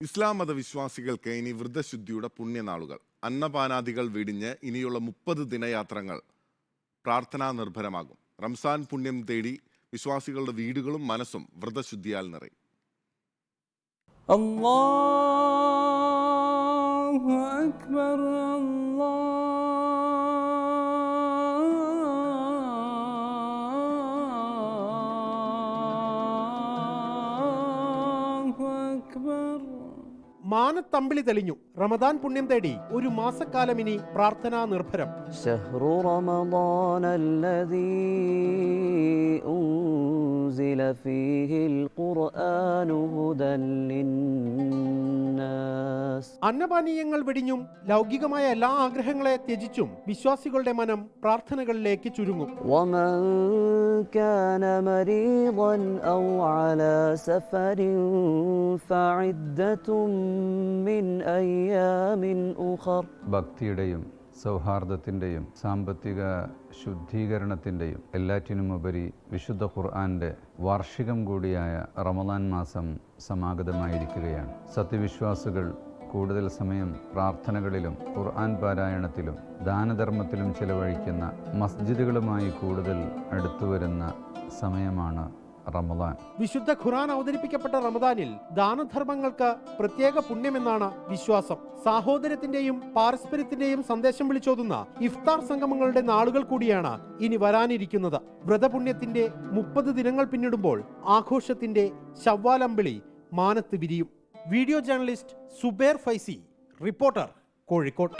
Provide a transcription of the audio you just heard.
ഇസ്ലാം മതവിശ്വാസികൾക്ക് ഇനി വ്രതശുദ്ധിയുടെ പുണ്യനാളുകൾ. അന്നപാനാദികൾ വെടിഞ്ഞ് ഇനിയുള്ള 30 ദിനയാത്രകൾ പ്രാർത്ഥനാ നിർഭരമാകും. റംസാൻ പുണ്യം തേടി വിശ്വാസികളുടെ വീടുകളും മനസ്സും വ്രതശുദ്ധിയാൽ നിറയും. അല്ലാഹു അക്ബർ അല്ലാഹു അക്ബർ. മാനത്തമ്പിളി തെളിഞ്ഞു. റമദാൻ പുണ്യം തേടി ഒരു മാസക്കാലം ഇനി പ്രാർത്ഥനാ നിർഭരം. ശഹ്റു റമദാനല്ലദീ ഉൻസില ഫീഹിൽ ഖുർആനു ഹുദൻ ലിന്നാസ്. അന്നപാനീയങ്ങൾ വെടിഞ്ഞും ലൗകികമായ എല്ലാ ആഗ്രഹങ്ങളെ ത്യജിച്ചും വിശ്വാസികളുടെ മനം പ്രാർത്ഥനകളിലേക്ക് ചുരുങ്ങും. വമൻ കാന മരീദൻ ഔ അലാ സഫരിൻ ഫഇദ്ദത്തും മിൻ അയ്യാമിൻ ഉഖർ. ഭക്തിയുടെയും സൗഹാർദ്ദത്തിൻ്റെയും സാമ്പത്തിക ശുദ്ധീകരണത്തിൻ്റെയും എല്ലാറ്റിനുമുപരി വിശുദ്ധ ഖുർആൻ്റെ വാർഷികം കൂടിയായ റമദാൻ മാസം സമാഗതമായിരിക്കുകയാണ്. സത്യവിശ്വാസികൾ കൂടുതൽ സമയം പ്രാർത്ഥനകളിലും ഖുർആൻ പാരായണത്തിലും ദാനധർമ്മത്തിലും ചിലവഴിക്കുന്ന മസ്ജിദുകളുമായി കൂടുതൽ അടുത്തുവരുന്ന സമയമാണ് റമദാൻ. വിശുദ്ധ ഖുർആൻ അവതരിപ്പിക്കപ്പെട്ട റമദാനിൽ ദാനധർമ്മങ്ങൾക്ക് പ്രത്യേക പുണ്യമെന്നാണ് വിശ്വാസം. സാഹോദര്യത്തിന്റെയും പാരസ്പര്യത്തിന്റെയും സന്ദേശം വിളിച്ചോതുന്ന ഇഫ്താർ സംഗമങ്ങളുടെ നാളുകൾ കൂടിയാണ് ഇനി വരാനിരിക്കുന്നത്. വ്രതപുണ്യത്തിന്റെ 30 ദിനങ്ങൾ പിന്നിടുമ്പോൾ ആഘോഷത്തിന്റെ ശവ്വാലമ്പിളി മാനത്ത് വിരിയും. Video journalist Zuber Faizy, reporter, Kozhikode.